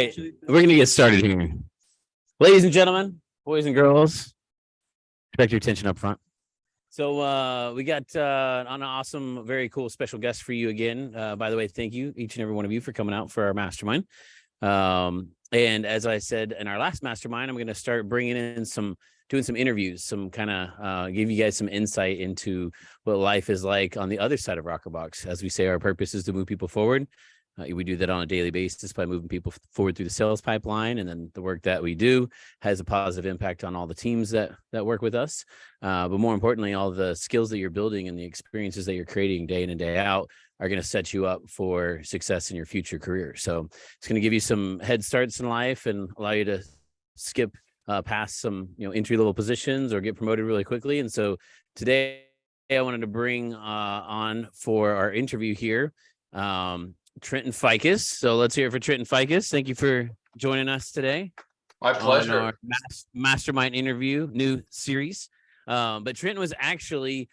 We're going to get started here. Ladies and gentlemen, boys and girls, expect your attention up front. So we got an awesome, very cool special guest for you again. By the way, thank you, each and every one of you, for coming out for our mastermind. And as I said in our last mastermind, I'm going to start bringing in doing some interviews, some kind of give you guys some insight into what life is like on the other side of Rokrbox. As we say, our purpose is to move people forward. We do that on a daily basis by moving people forward through the sales pipeline. And then the work that we do has a positive impact on all the teams that work with us. But more importantly, all the skills that you're building and the experiences that you're creating day in and day out are going to set you up for success in your future career. So it's going to give you some head starts in life and allow you to skip past some entry level positions or get promoted really quickly. And so today I wanted to bring on for our interview here Trenton Ficus. So let's hear it for Trenton Ficus. Thank you for joining us today. My pleasure. On our mastermind interview, new series. But Trenton was actually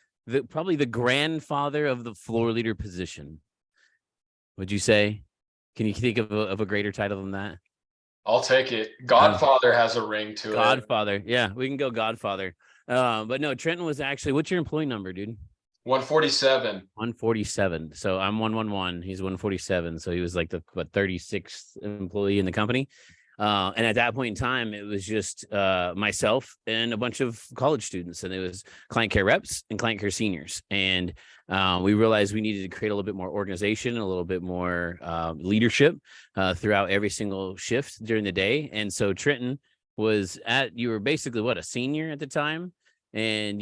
probably the grandfather of the floor leader position. Would you say? Can you think of a greater title than that? I'll take it. Godfather has a ring to it. Godfather. Yeah, we can go Godfather. But no, Trenton was actually, what's your employee number, dude? 147. 147. So I'm 111. He's 147. So he was like the 36th employee in the company. And at that point in time, it was just myself and a bunch of college students, and it was client care reps and client care seniors. And we realized we needed to create a little bit more organization, a little bit more leadership throughout every single shift during the day. And so Trenton you were basically a senior at the time. And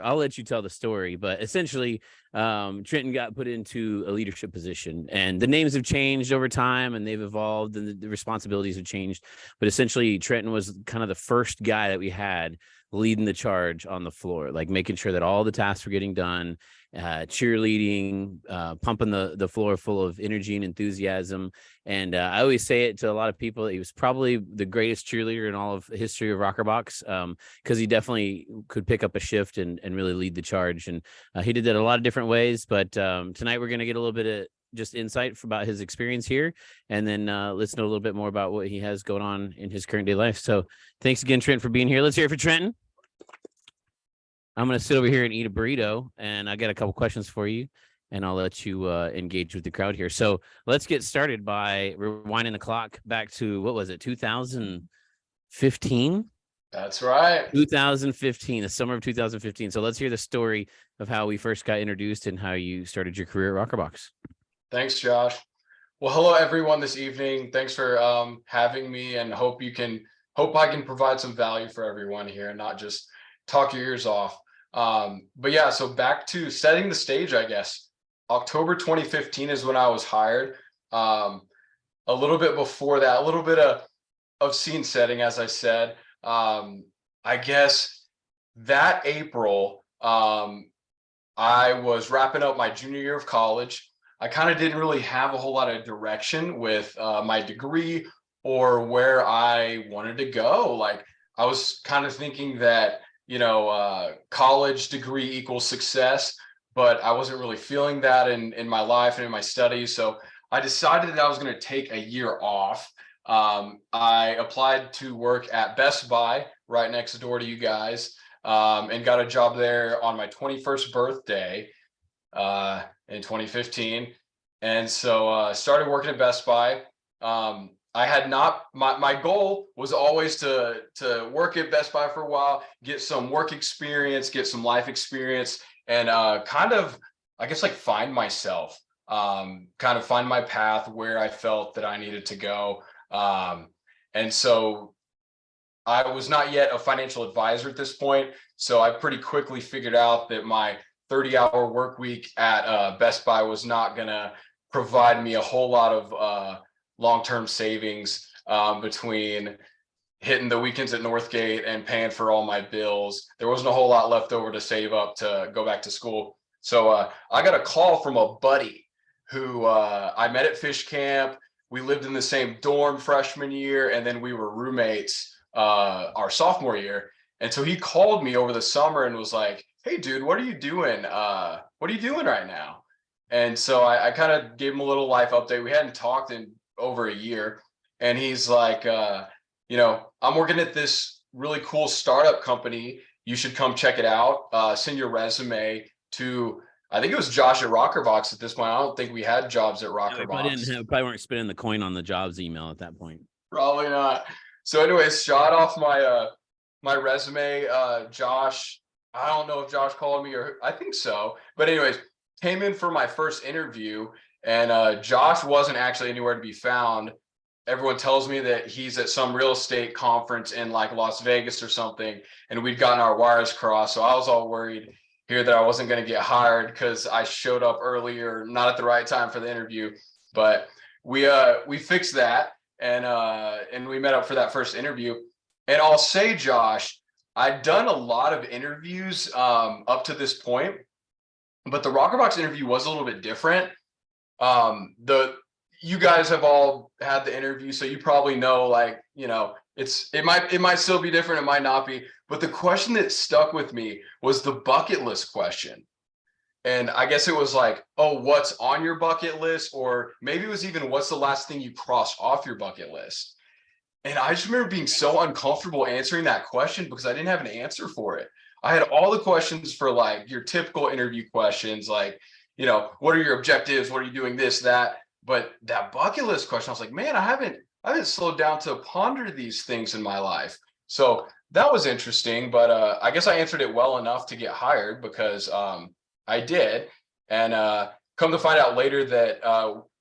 I'll let you tell the story, but essentially Trenton got put into a leadership position, and the names have changed over time and they've evolved and the responsibilities have changed. But essentially Trenton was kind of the first guy that we had leading the charge on the floor, like making sure that all the tasks were getting done, cheerleading, pumping the floor full of energy and enthusiasm. And I always say it to a lot of people, he was probably the greatest cheerleader in all of history of Rokrbox, because he definitely could pick up a shift and really lead the charge. And he did that a lot of different ways. But tonight we're going to get a little bit of just insight about his experience here, and then let's know a little bit more about what he has going on in his current day life. So thanks again, Trent, for being here. Let's hear it for Trenton. I'm going to sit over here and eat a burrito, and I got a couple questions for you, and I'll let you engage with the crowd here. So let's get started by rewinding the clock back to, what was it, 2015? That's right. 2015, the summer of 2015. So let's hear the story of how we first got introduced and how you started your career at Rokrbox. Thanks, Josh. Well, hello, everyone, this evening. Thanks for having me, and hope I can provide some value for everyone here and not just talk your ears off. But yeah, so back to setting the stage, I guess. October 2015 is when I was hired. A little bit before that, a little bit of scene setting, as I said. I guess that April, I was wrapping up my junior year of college. I kind of didn't really have a whole lot of direction with my degree or where I wanted to go. Like, I was kind of thinking that college degree equals success, but I wasn't really feeling that in my life and in my studies. So I decided that I was going to take a year off. I applied to work at Best Buy right next door to you guys, and got a job there on my 21st birthday in 2015. And so started working at Best Buy. I had not, my goal was always to work at Best Buy for a while, get some work experience, get some life experience, and kind of, I guess, like find myself, kind of find my path where I felt that I needed to go. And so I was not yet a financial advisor at this point. So I pretty quickly figured out that my 30-hour work week at Best Buy was not going to provide me a whole lot of long-term savings between hitting the weekends at Northgate and paying for all my bills. There wasn't a whole lot left over to save up to go back to school. So I got a call from a buddy who I met at fish camp. We lived in the same dorm freshman year, and then we were roommates our sophomore year. And so he called me over the summer and was like, "Hey, dude, what are you doing? What are you doing right now?" And so I kind of gave him a little life update. We hadn't talked in over a year. and he's like, I'm working at this really cool startup company. You should come check it out. Send your resume to, I think it was Josh at Rokrbox at this point. I don't think we had jobs at Yeah, we probably Rokrbox. probably weren't spinning the coin on the jobs email at that point. Probably not. So anyways, shot off my resume. Josh, I don't know if Josh called me, or I think so. But anyways, came in for my first interview, and Josh wasn't actually anywhere to be found. Everyone tells me that he's at some real estate conference in like Las Vegas or something, and we'd gotten our wires crossed. So I was all worried here that I wasn't going to get hired because I showed up earlier, not at the right time for the interview. But we fixed that, and we met up for that first interview. And I'll say, Josh, I'd done a lot of interviews up to this point, but the Rokrbox interview was a little bit different. The You guys have all had the interview, so you probably know, like, it might still be different, it might not be, but the question that stuck with me was the bucket list question. And I guess it was like, oh, what's on your bucket list? Or maybe it was even, what's the last thing you crossed off your bucket list? And I just remember being so uncomfortable answering that question because I didn't have an answer for it. I had all the questions for like your typical interview questions, like, what are your objectives? What are you doing? This, that. But that bucket list question, I was like, man, I haven't slowed down to ponder these things in my life. So that was interesting, but I guess I answered it well enough to get hired because I did. And come to find out later that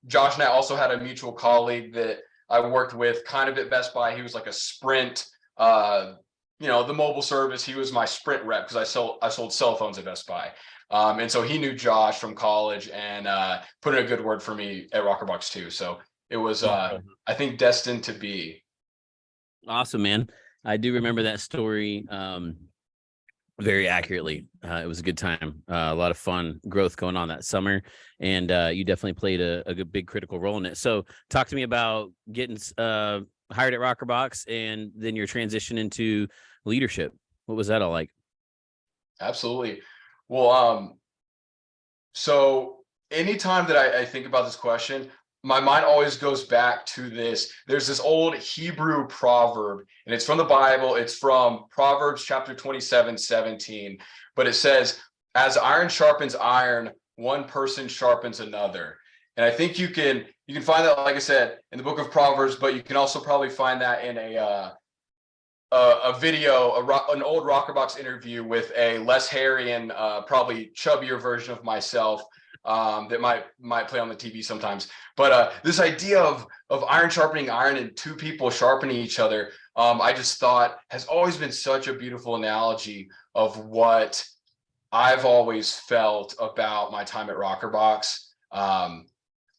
Josh and I also had a mutual colleague that I worked with kind of at Best Buy. He was like a Sprint, the mobile service. He was my Sprint rep because I sold cell phones at Best Buy. And so he knew Josh from college and put in a good word for me at Rokrbox too. So it was, I think, destined to be. Awesome, man. I do remember that story very accurately. It was a good time, a lot of fun growth going on that summer, and you definitely played a good, big critical role in it. So talk to me about getting hired at Rokrbox and then your transition into leadership. What was that all like? Absolutely. Well, so anytime that I think about this question, my mind always goes back to this. There's this old Hebrew proverb, and it's from the Bible. It's from Proverbs chapter 27:17. But it says, as iron sharpens iron, one person sharpens another. And I think you can find that, like I said, in the book of Proverbs, but you can also probably find that in a video, an old Rokrbox interview with a less hairy and probably chubbier version of myself that might play on the TV sometimes. But this idea of iron sharpening iron and two people sharpening each other, I just thought has always been such a beautiful analogy of what I've always felt about my time at Rokrbox.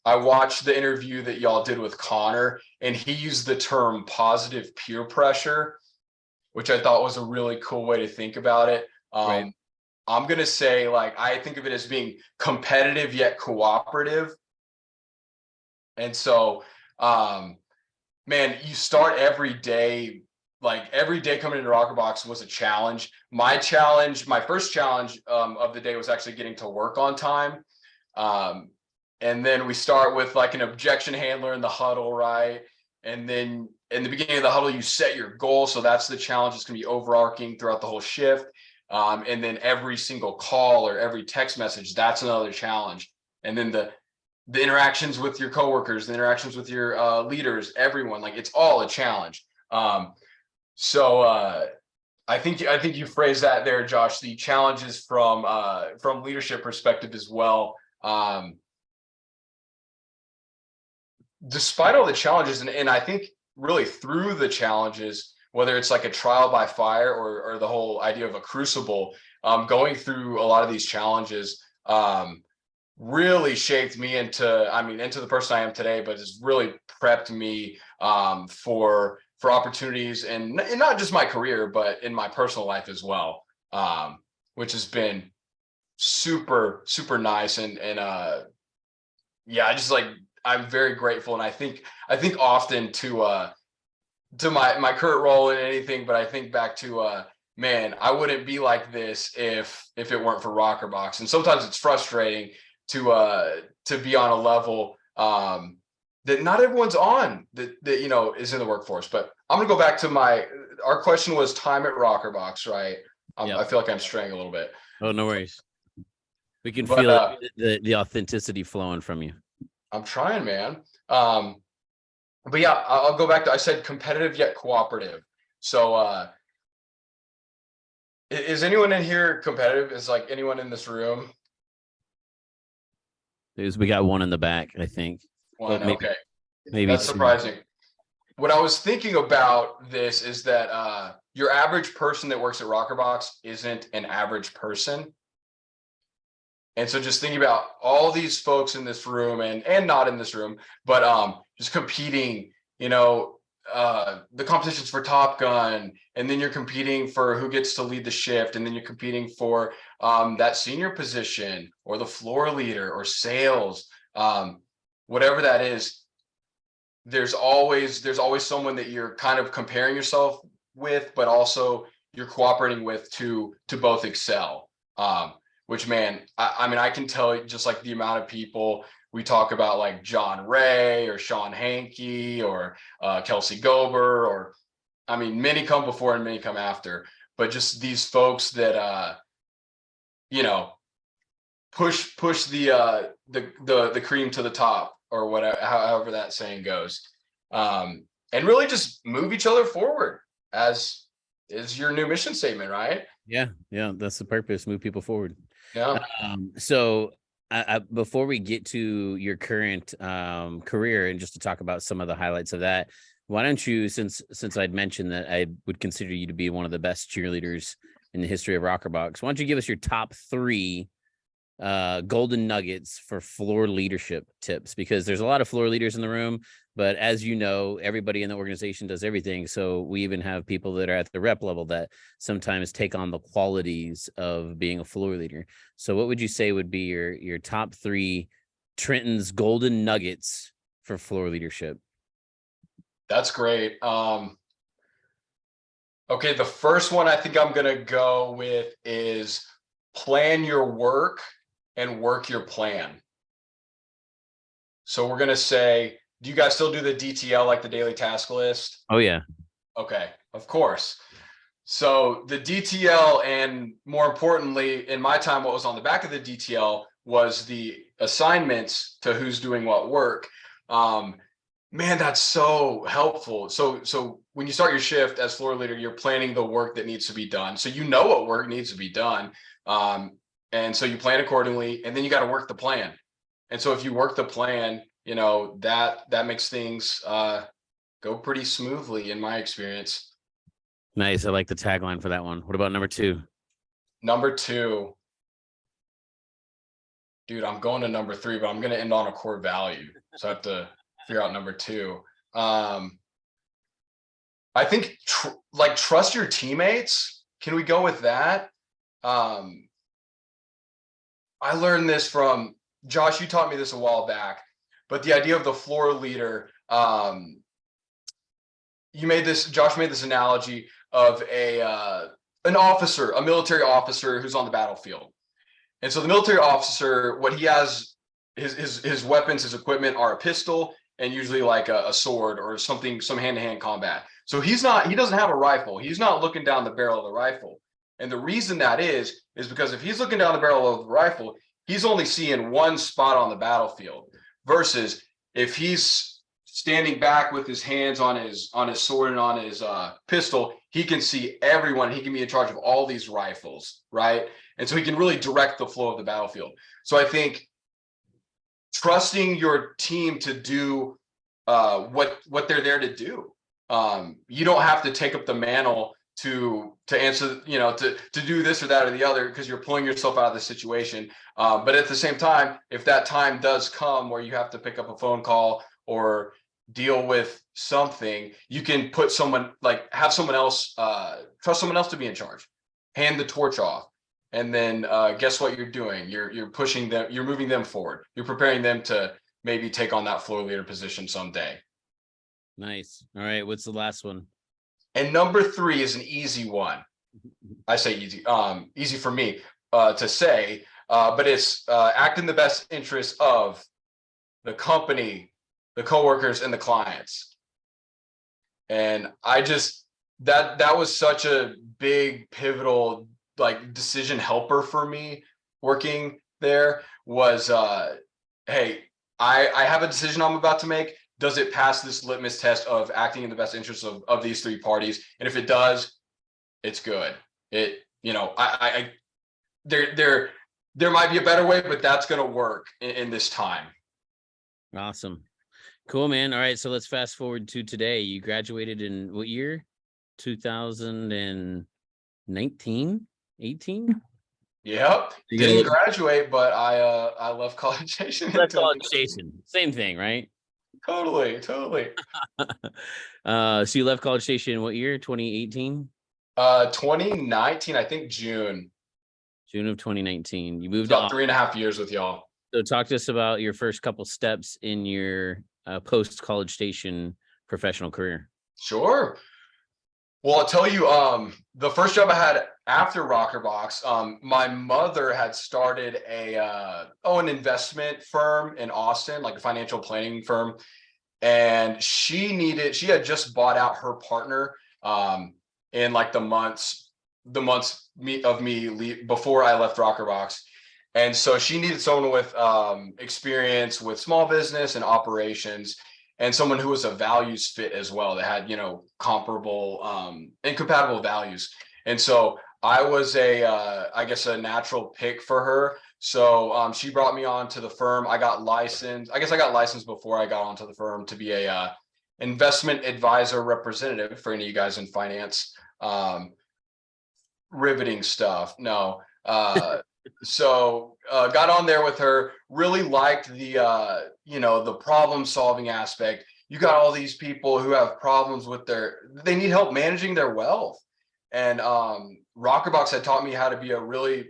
I watched the interview that y'all did with Connor, and he used the term positive peer pressure, which I thought was a really cool way to think about it. Right. I'm going to say, like, I think of it as being competitive yet cooperative. And so, man, you start every day, like every day coming into Rokrbox was a challenge. My first challenge of the day was actually getting to work on time. And then we start with like an objection handler in the huddle, right? And then in the beginning of the huddle, you set your goal. So that's the challenge. It's going to be overarching throughout the whole shift. And then every single call or every text message, that's another challenge. And then the interactions with your coworkers, the interactions with your leaders, everyone, like it's all a challenge. So I think you phrased that there, Josh. The challenges from leadership perspective as well. Despite all the challenges, and I think really through the challenges, whether it's like a trial by fire or the whole idea of a crucible, going through a lot of these challenges really shaped me into the person I am today, but has really prepped me for opportunities and not just my career, but in my personal life as well, which has been super, super nice. And yeah, I'm very grateful. And I think often to my current role in anything, but I think back to man, I wouldn't be like this if it weren't for Rokrbox. And sometimes it's frustrating to be on a level that not everyone's on that you know is in the workforce. But I'm gonna go back to our question was time at Rokrbox, right? Yeah. I feel like I'm straying a little bit. Oh, no worries. We can But feel it, the authenticity flowing from you. I'm trying, man. But yeah, I'll go back to I said competitive yet cooperative. So is anyone in here competitive? Is like anyone in this room? We got one in the back, I think. One, Well, okay. maybe That's two. surprising. What I was thinking about this is that your average person that works at Rokrbox isn't an average person. And so just thinking about all these folks in this room and not in this room, but just competing, you know, the competitions for Top Gun, and then you're competing for who gets to lead the shift, and then you're competing for that senior position or the floor leader or sales, whatever that is. There's always someone that you're kind of comparing yourself with, but also you're cooperating with to both excel. Which, man, I mean, I can tell you just like the amount of people we talk about, like John Ray or Sean Hankey or Kelsey Gober, or I mean, many come before and many come after, but just these folks that you know, push the cream to the top, or whatever, however that saying goes, and really just move each other forward, as is your new mission statement, right? Yeah, that's the purpose. Move people forward. Yeah. So before we get to your current career, and just to talk about some of the highlights of that, why don't you, since I'd mentioned that I would consider you to be one of the best cheerleaders in the history of Rokrbox, why don't you give us your top 3 golden nuggets for floor leadership tips? Because there's a lot of floor leaders in the room, but as you know, everybody in the organization does everything. So we even have people that are at the rep level that sometimes take on the qualities of being a floor leader. So what would you say would be your top 3 Trenton's golden nuggets for floor leadership? That's great. Okay, the first one I think I'm gonna go with is plan your work and work your plan. So we're gonna say, do you guys still do the DTL, like the daily task list? Oh yeah. Okay, of course. So the DTL, and more importantly, in my time, what was on the back of the DTL was the assignments to who's doing what work. Man, that's so helpful. So when you start your shift as floor leader, you're planning the work that needs to be done. So you know what work needs to be done. And so you plan accordingly, and then you got to work the plan. And so if you work the plan, you know, that makes things go pretty smoothly in my experience. Nice. I like the tagline for that one. What about number 2? Number 2, dude, I'm going to number 3, but I'm going to end on a core value. So I have to figure out number 2. I think trust your teammates. Can we go with that? I learned this from Josh. You taught me this a while back, but the idea of the floor leader, Josh made this analogy of an officer, a military officer who's on the battlefield. And so the military officer, what he has, his weapons, his equipment are a pistol, and usually like a sword or something, some hand-to-hand combat. So he doesn't have a rifle. He's not looking down the barrel of the rifle. And the reason that is because if he's looking down the barrel of the rifle, he's only seeing one spot on the battlefield, versus if he's standing back with his hands on his sword and on his pistol, he can see everyone. He can be in charge of all these rifles, right? And so he can really direct the flow of the battlefield. So I think trusting your team to do what they're there to do. You don't have to take up the mantle to answer, you know, to do this or that or the other, because you're pulling yourself out of the situation. But at the same time, if that time does come where you have to pick up a phone call or deal with something, you can put someone, like have someone else, trust someone else to be in charge, hand the torch off. And then guess what you're doing? You're pushing them, you're moving them forward. You're preparing them to maybe take on that floor leader position someday. Nice. All right. What's the last one? And number 3 is an easy one. I say easy, easy for me to say, but it's act in the best interest of the company, the coworkers, and the clients. And I just that was such a big pivotal like decision helper for me working there was hey, I have a decision I'm about to make. Does it pass this litmus test of acting in the best interests of these three parties? And if it does, it's good. It, I there might be a better way, but that's going to work in this time. Awesome. Cool, man. All right. So let's fast forward to today. You graduated in what year? 2019, 18? Yep. Didn't graduate, but I left College Station. Left College Station. Same thing, right? Totally. So you left College Station what year? 2018? 2019, I think June. June of 2019. You moved about 3.5 years with y'all. So talk to us about your first couple steps in your post College Station professional career. Sure. Well, I'll tell you, the first job I had after Rokrbox, my mother had started an investment firm in Austin, like a financial planning firm. And she had just bought out her partner in like the months of me before I left Rokrbox. And so she needed someone with experience with small business and operations, and someone who was a values fit as well, that had, comparable and compatible values. And so I was I guess a natural pick for her. So she brought me on to the firm. I got licensed. I guess I got licensed before I got onto the firm to be a investment advisor representative for any of you guys in finance. Riveting stuff. No. So got on there with her, really liked the problem solving aspect. You got all these people who have problems with they need help managing their wealth. And Rokrbox had taught me how to be a really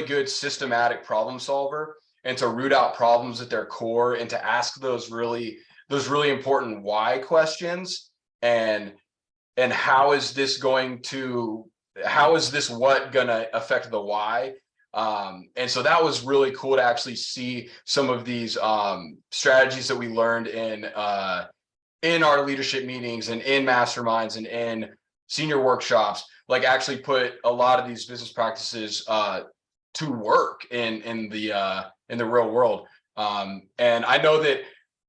good systematic problem solver, and to root out problems at their core, and to ask those really important why questions, and how is this what gonna affect the why. And so that was really cool to actually see some of these strategies that we learned in our leadership meetings and in masterminds and in senior workshops, like actually put a lot of these business practices to work in the real world. And I know that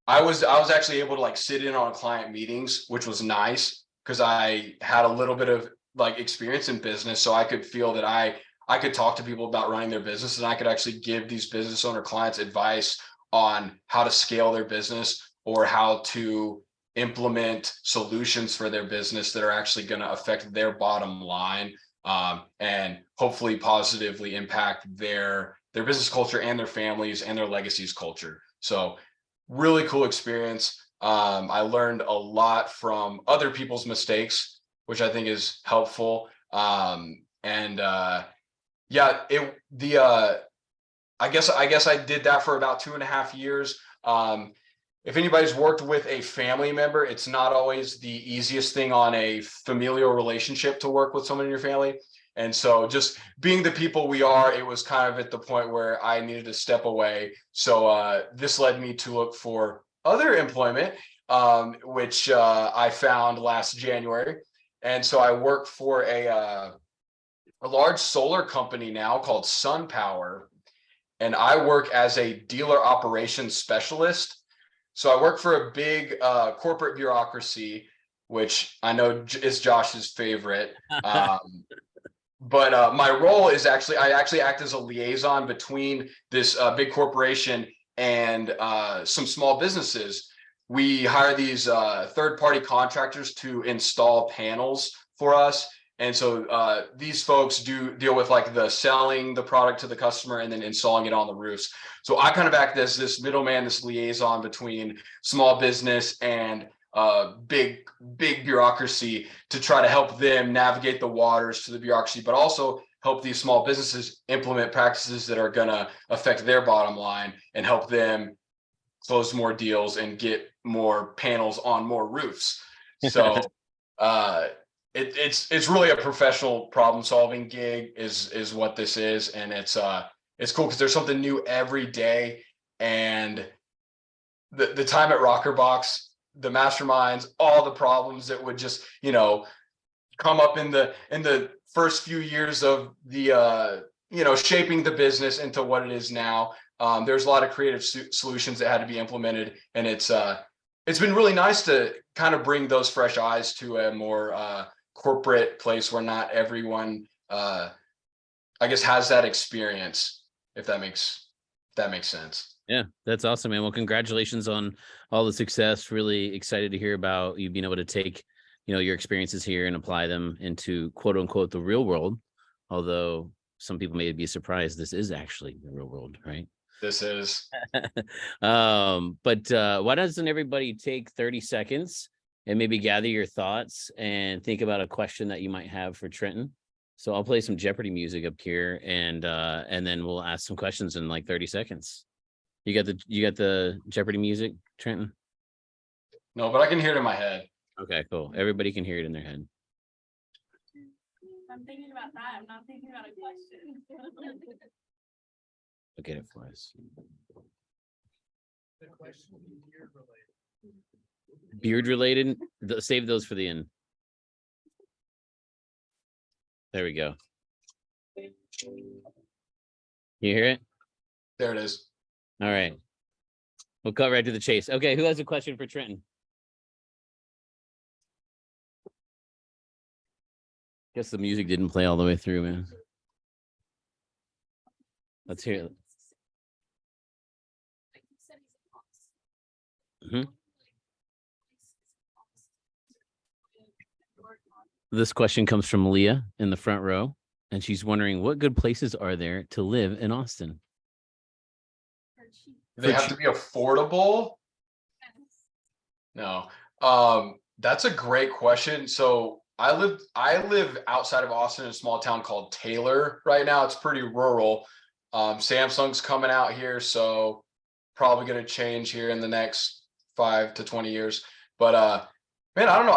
I was actually able to like sit in on client meetings, which was nice because I had a little bit of like experience in business, so I could feel that I could talk to people about running their business, and I could actually give these business owner clients advice on how to scale their business or how to implement solutions for their business that are actually going to affect their bottom line, and hopefully positively impact their business culture and their families and their legacies culture. So really cool experience. I learned a lot from other people's mistakes, which I think is helpful. I guess I did that for about 2.5 years. If anybody's worked with a family member, it's not always the easiest thing on a familial relationship to work with someone in your family. And so just being the people we are, it was kind of at the point where I needed to step away. So this led me to look for other employment, which I found last January. And so I work for a large solar company now called SunPower, and I work as a dealer operations specialist. So I work for a big corporate bureaucracy, which I know is Josh's favorite. But my role is I actually act as a liaison between this big corporation and some small businesses. We hire these third-party contractors to install panels for us. And so these folks do deal with like the selling the product to the customer and then installing it on the roofs. So I kind of act as this middleman, this liaison between small business and big bureaucracy, to try to help them navigate the waters to the bureaucracy, but also help these small businesses implement practices that are going to affect their bottom line and help them close more deals and get more panels on more roofs. So it's really a professional problem solving gig is what this is. And it's cool because there's something new every day. And the time at Rokrbox, the masterminds, all the problems that would just, come up in the first few years of the shaping the business into what it is now. There's a lot of creative solutions that had to be implemented, and it's been really nice to kind of bring those fresh eyes to a more corporate place where not everyone, I guess, has that experience. If that makes sense. Yeah, that's awesome, man. Well, congratulations on all the success. Really excited to hear about you being able to take, your experiences here and apply them into quote unquote the real world. Although some people may be surprised, this is actually the real world, right? This is. But why doesn't everybody take 30 seconds and maybe gather your thoughts and think about a question that you might have for Trenton? So I'll play some Jeopardy music up here, and then we'll ask some questions in like 30 seconds. You got the Jeopardy music, Trenton? No, but I can hear it in my head. Okay, cool. Everybody can hear it in their head. I'm thinking about that. I'm not thinking about a question. Look at it for us. The question will be beard related. Beard related? Save those for the end. There we go. You hear it? There it is. All right. We'll cut right to the chase. Okay, who has a question for Trenton? Guess the music didn't play all the way through, man. Let's hear it. This question comes from Leah in the front row, and she's wondering, what good places are there to live in Austin? They have to be affordable. No. That's a great question. So I live outside of Austin in a small town called Taylor right now. It's pretty rural. Samsung's coming out here, so probably going to change here in the next 5 to 20 years. But man, I don't know.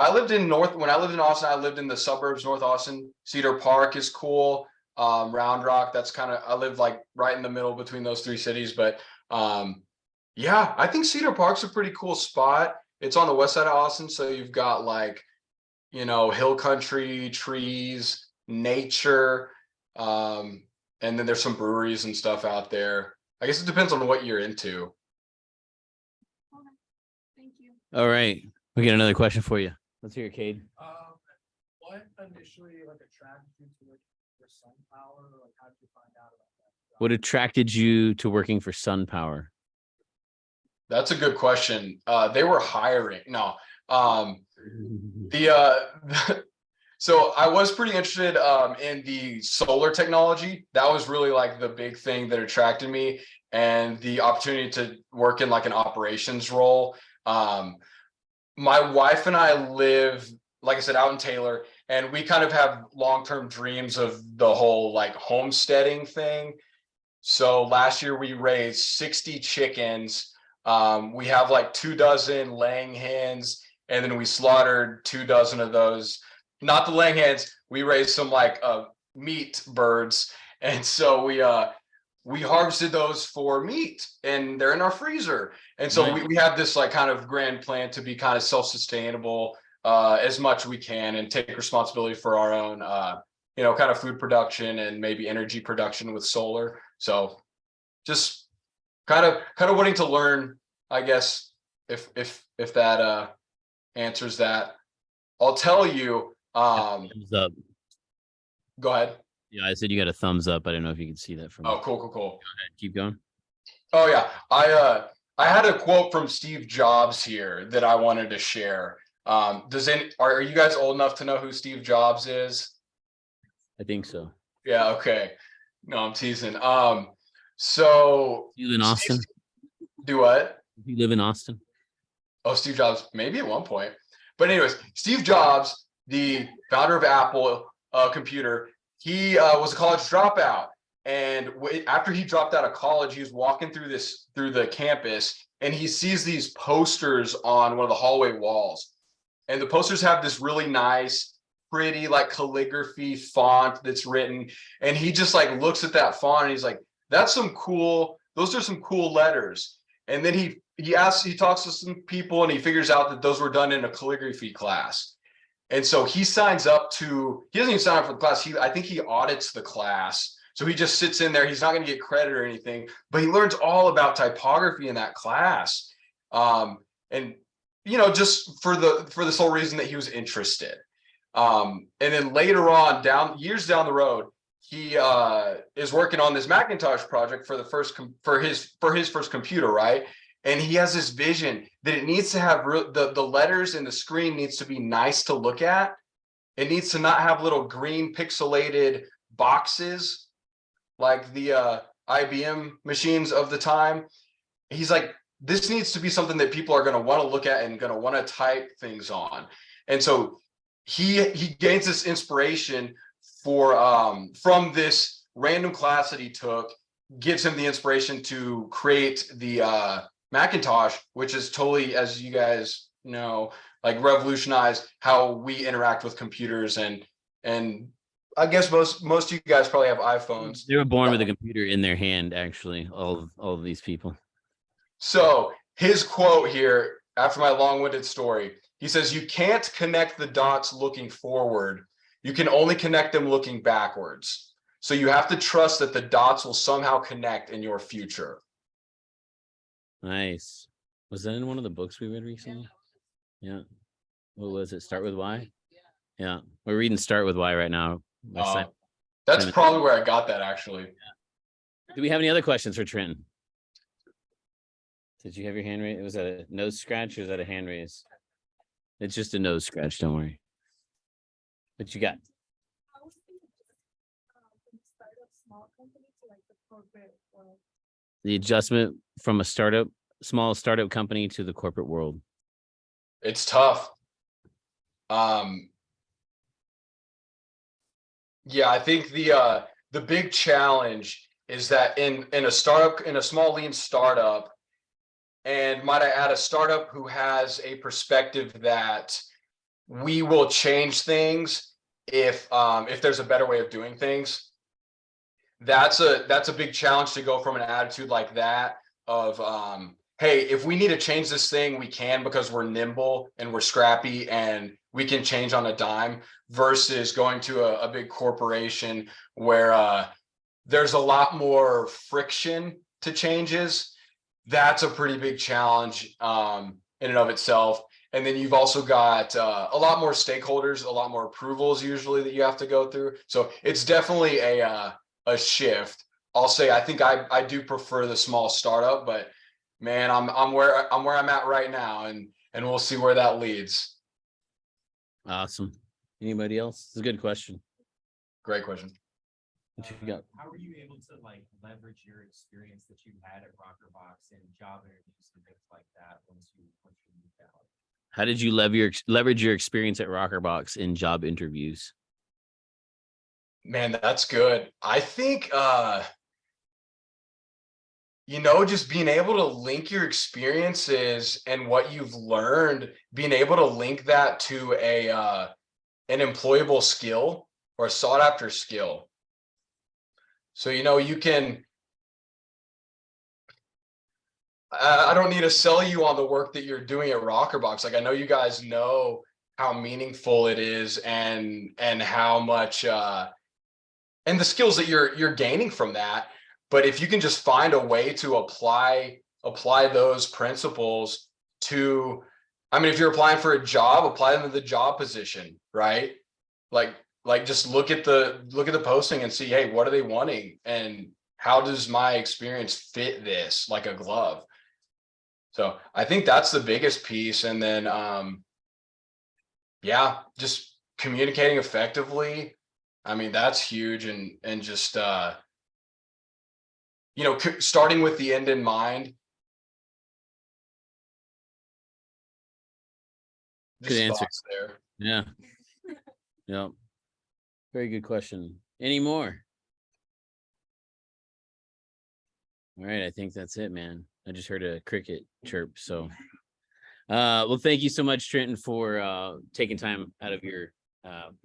When I lived in Austin, I lived in the suburbs, North Austin. Cedar Park is cool. Round Rock, I live like right in the middle between those three cities. But yeah, I think Cedar Park's a pretty cool spot. It's on the west side of Austin, so you've got like, hill country, trees, nature, and then there's some breweries and stuff out there. I guess it depends on what you're into. Thank you. All right. We got another question for you. Let's hear it, Cade. What initially attracted you to working for SunPower? Like, how did you find out about that? What attracted you to working for SunPower? That's a good question. They were hiring. No. So I was pretty interested in the solar technology. That was really like the big thing that attracted me, and the opportunity to work in like an operations role. My wife and I live, like I said, out in Taylor, and we kind of have long-term dreams of the whole like homesteading thing. So last year we raised 60 chickens. We have like 24 laying hens, and then we slaughtered 24 of those. Not the laying hens. We raised some like meat birds, and so we harvested those for meat, and they're in our freezer. And so we have this like kind of grand plan to be kind of self-sustainable as much as we can, and take responsibility for our own kind of food production and maybe energy production with solar. So just kind of wanting to learn, I guess, if that answers that. I'll tell you. Thumbs up. Go ahead. Yeah, I said you got a thumbs up. I don't know if you can see that from. Oh, cool. Go ahead. Keep going. Oh yeah, I had a quote from Steve Jobs here that I wanted to share. Are you guys old enough to know who Steve Jobs is? I think so. Yeah. Okay. No, I'm teasing. So You live in Austin? Do what? You live in Austin? Oh, Steve Jobs, maybe at one point. But anyways, Steve Jobs, the founder of Apple computer, he was a college dropout. And after he dropped out of college, he was walking through the campus, and he sees these posters on one of the hallway walls. And the posters have this really nice, pretty like calligraphy font that's written. And he just like looks at that font and he's like, those are some cool letters. And then he he talks to some people and he figures out that those were done in a calligraphy class. And so he signs up he doesn't even sign up for the class. I think he audits the class. So he just sits in there. He's not going to get credit or anything, but he learns all about typography in that class. And just for the sole reason that he was interested. And then later on, years down the road, he is working on this Macintosh project for his first computer, right? And he has this vision that it needs to have the letters in the screen needs to be nice to look at. It needs to not have little green pixelated boxes like the IBM machines of the time. He's like, this needs to be something that people are going to want to look at and going to want to type things on. And so he gains this inspiration from this random class that he took, gives him the inspiration to create the Macintosh, which is totally, as you guys know, like revolutionized how we interact with computers. And I guess most of you guys probably have iPhones. They were born with a computer in their hand, actually, all of these people. So his quote here, after my long-winded story, he says, "You can't connect the dots looking forward. You can only connect them looking backwards. So you have to trust that the dots will somehow connect in your future." Nice. Was that in one of the books we read recently? Yeah. What was it? Start with Why? Yeah. We're reading Start with Why right now. That's probably where I got that, actually. Do we have any other questions for Trenton? Did you have your hand raised? Was that a nose scratch or is that a hand raise? It's just a nose scratch. Don't worry. What you got? I was thinking from the start of small company to like the corporate world. The adjustment from a small startup company to the corporate world. It's tough. Yeah, I think the big challenge is that in a startup, in a small lean startup, and might I add, a startup who has a perspective that we will change things if there's a better way of doing things. That's a big challenge to go from an attitude like that of hey, if we need to change this thing, we can, because we're nimble and we're scrappy and we can change on a dime, versus going to a big corporation where there's a lot more friction to changes. That's a pretty big challenge in and of itself. And then you've also got a lot more stakeholders, a lot more approvals usually that you have to go through. So it's definitely a shift. I'll say I think I do prefer the small startup, but man, I'm where I'm at right now, and we'll see where that leads. Awesome. Anybody else? It's a good question. Great question. What you got? How were you able to like leverage your experience that you had at Rokrbox and job interviews and things like that once you moved out? How did you leverage your experience at Rokrbox in job interviews? Man, that's good. I think just being able to link your experiences and what you've learned, being able to link that to an employable skill or a sought after skill. So, you can, I don't need to sell you on the work that you're doing at Rokrbox. Like, I know you guys know how meaningful it is and how much, and the skills that you're gaining from that. But if you can just find a way to apply those principles to, if you're applying for a job, apply them to the job position, right? Like just look at the posting and see, hey, what are they wanting? And how does my experience fit this like a glove? So I think that's the biggest piece. And then, just communicating effectively. That's huge. And just, starting with the end in mind. Good answer. There. Yeah. Yeah. Very good question. Any more? All right. I think that's it, man. I just heard a cricket chirp. So, well, thank you so much, Trenton, for taking time out of your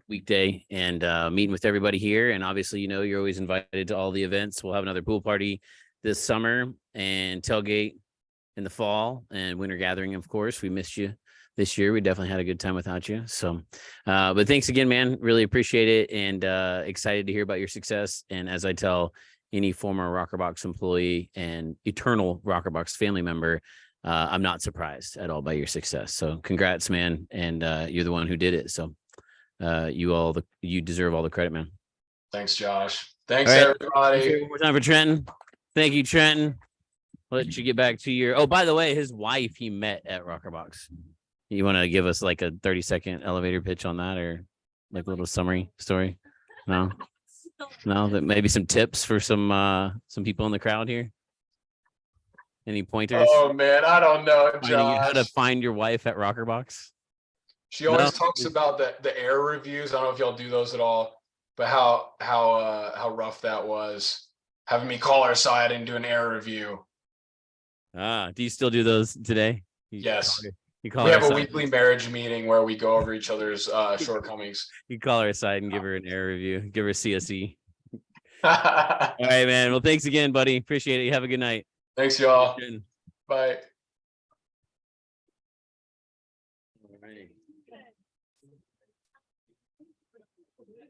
weekday and meeting with everybody here. And obviously, you're always invited to all the events. We'll have another pool party this summer and tailgate in the fall and winter gathering. Of course, we missed you this year. We definitely had a good time without you. So, but thanks again, man. Really appreciate it, and excited to hear about your success. And as I tell any former Rokrbox employee and eternal Rokrbox family member, I'm not surprised at all by your success. So, congrats, man. And you're the one who did it. So, you deserve all the credit, man. Thanks, Josh. Thanks, All right. everybody. One more time for Trenton. Thank you, Trenton. I'll let you get back to your. Oh, by the way, his wife he met at Rokrbox. You want to give us like a 30-second elevator pitch on that, or like a little summary story? No, that maybe some tips for some people in the crowd here. Any pointers? Oh man, I don't know, How to Josh. find your wife at Rokrbox? She always No. talks about the air reviews. I don't know if y'all do those at all, but how rough that was, having me call her aside and do an air review. Do you still do those today? Yes. You call We her have a aside. weekly marriage meeting where we go over each other's shortcomings. You call her aside and give her an air review. Give her a CSE. Thanks, All right, man. Well, thanks again, buddy. Appreciate it. You have a good night. y'all. Bye. All right.